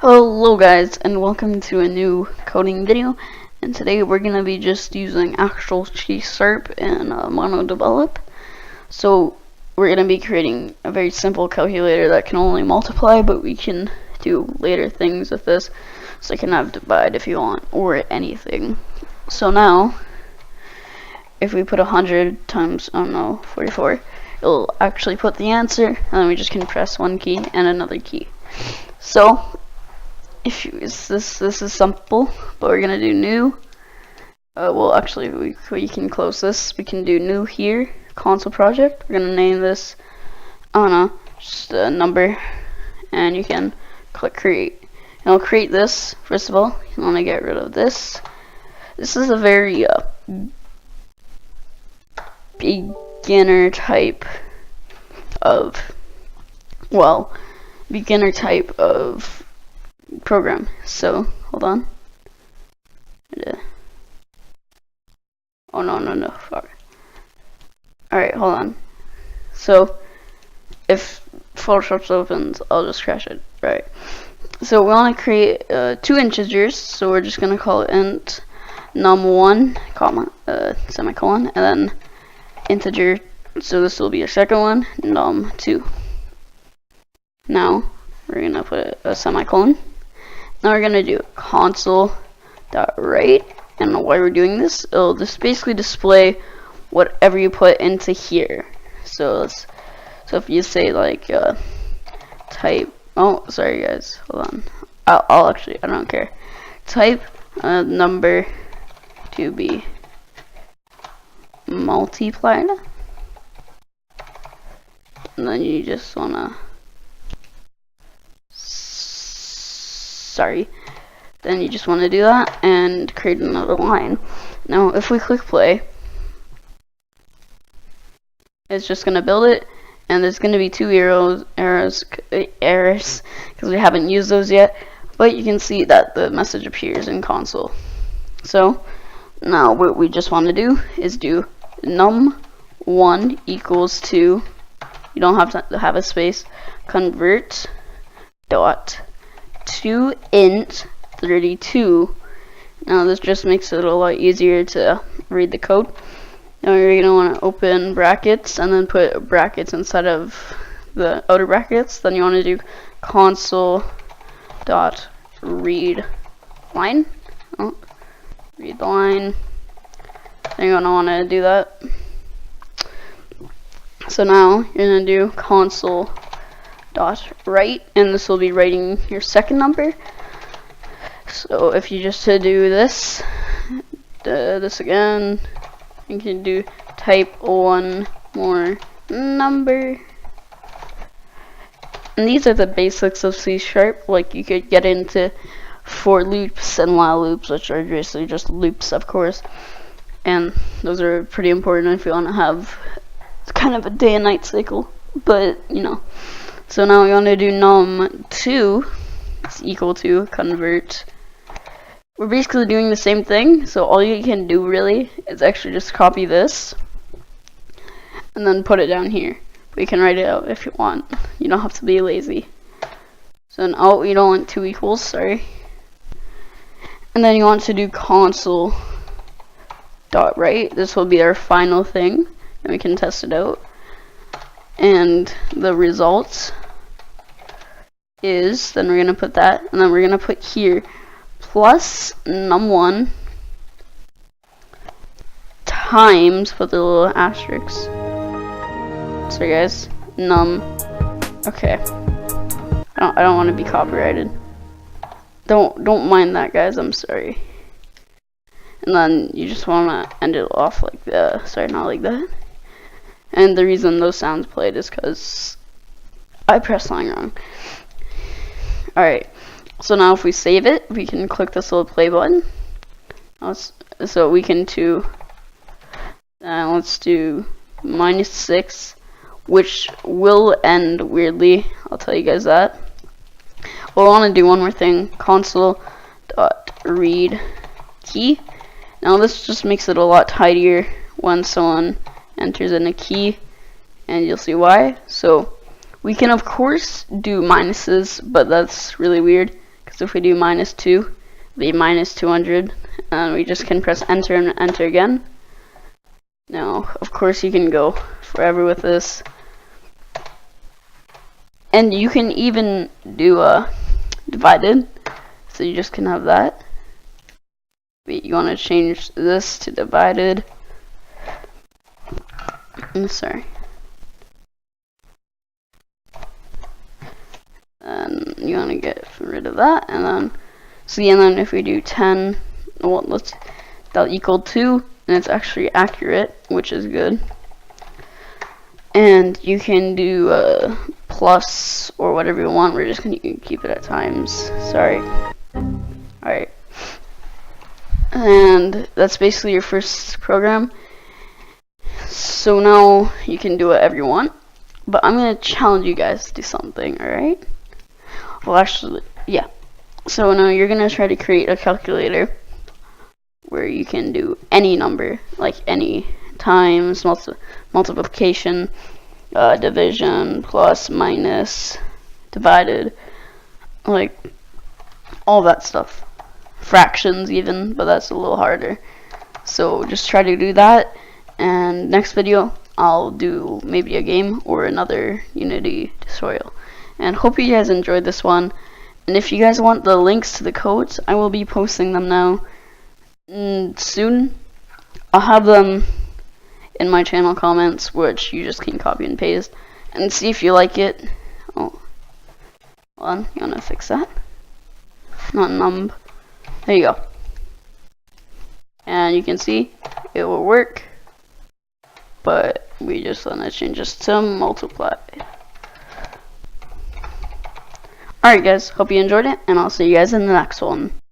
Hello guys, and welcome to a new coding video. And today we're gonna be just using actual C# and MonoDevelop. So we're gonna be creating a very simple calculator that can only multiply, but we can do later things with this. So you can have divide if you want, or anything. So now, if we put 100 times, 44, it'll actually put the answer, and then we just can press one key and another key. So this is simple, but we're gonna do new. Well, actually, we can close this. We can do new here, console project. We're gonna name this, I don't know, just a number, and you can click create. And I'll create this. First of all, you want to get rid of this. This is a very beginner type of program. So hold on. Oh no, fuck. Alright, hold on. So if Photoshop opens, I'll just crash it. Right. So we want to create two integers, so we're just gonna call it int num1 comma semicolon, and then integer, so this will be a second one, num2. Now we're gonna put a semicolon. Now we're gonna do console.write, and why we're doing this, it'll just basically display whatever you put into here. So if you say like type, oh sorry guys, hold on, I'll actually, I don't care, type number to be multiplied, and then you just wanna then you just want to do that and create another line. Now if we click play, it's just gonna build it, and there's gonna be two errors because we haven't used those yet, but you can see that the message appears in console. So now what we just want to do is do num1 equals to, you don't have to have a space, convert dot to int 32. Now this just makes it a lot easier to read the code. Now you're going to want to open brackets and then put brackets inside of the outer brackets. Then you want to do console dot read line. Read the line. Then you're going to want to do that. So now you're going to do console dot write, and this will be writing your second number. So if you just do this again, you can do type one more number. And these are the basics of C#. Like, you could get into for loops and while loops, which are basically just loops, of course, and those are pretty important if you want to have kind of a day and night cycle, but you know. So now we want to do num2 is equal to convert. We're basically doing the same thing, so all you can do really is actually just copy this and then put it down here. But you can write it out if you want. You don't have to be lazy. So now you don't want 2 equals, sorry. And then you want to do console dot write. This will be our final thing, and we can test it out. And the results is, then we're gonna put that, and then we're gonna put here plus num1 times, put the little asterisks. Sorry guys, okay. I don't want to be copyrighted. Don't mind that guys, I'm sorry. And then you just wanna end it off like that. Sorry, not like that. And the reason those sounds played is because I pressed something wrong. Alright, so now if we save it, we can click this little play button. So we can do, let's do -6, which will end weirdly. I'll tell you guys that. We'll want to do one more thing, console.read key. Now this just makes it a lot tidier when someone enters in a key, and you'll see why. So we can of course do minuses, but that's really weird because because if we do -2, it'll be -200, and we just can press enter and enter again. Now, of course, you can go forever with this, and you can even do divided, so you just can have that. But you want to change this to divided. Sorry. And you want to get rid of that, and then see, and then if we do 10, well, that'll equal 2, and it's actually accurate, which is good. And you can do plus or whatever you want. We're just gonna keep it at times. Sorry. Alright. And that's basically your first program. So now you can do whatever you want. But I'm gonna challenge you guys to do something, alright? Well, actually, yeah. So now you're gonna try to create a calculator where you can do any number, like any times, multiplication, division, plus, minus, divided, like all that stuff. Fractions even, but that's a little harder. So just try to do that, and next video I'll do maybe a game or another Unity tutorial. And hope you guys enjoyed this one. And if you guys want the links to the codes, I will be posting them now soon. I'll have them in my channel comments, which you just can copy and paste and see if you like it. Oh, hold on, you wanna fix that? Not numb. There you go. And you can see it will work, but we just wanna change this to multiply. Alright guys, hope you enjoyed it, and I'll see you guys in the next one.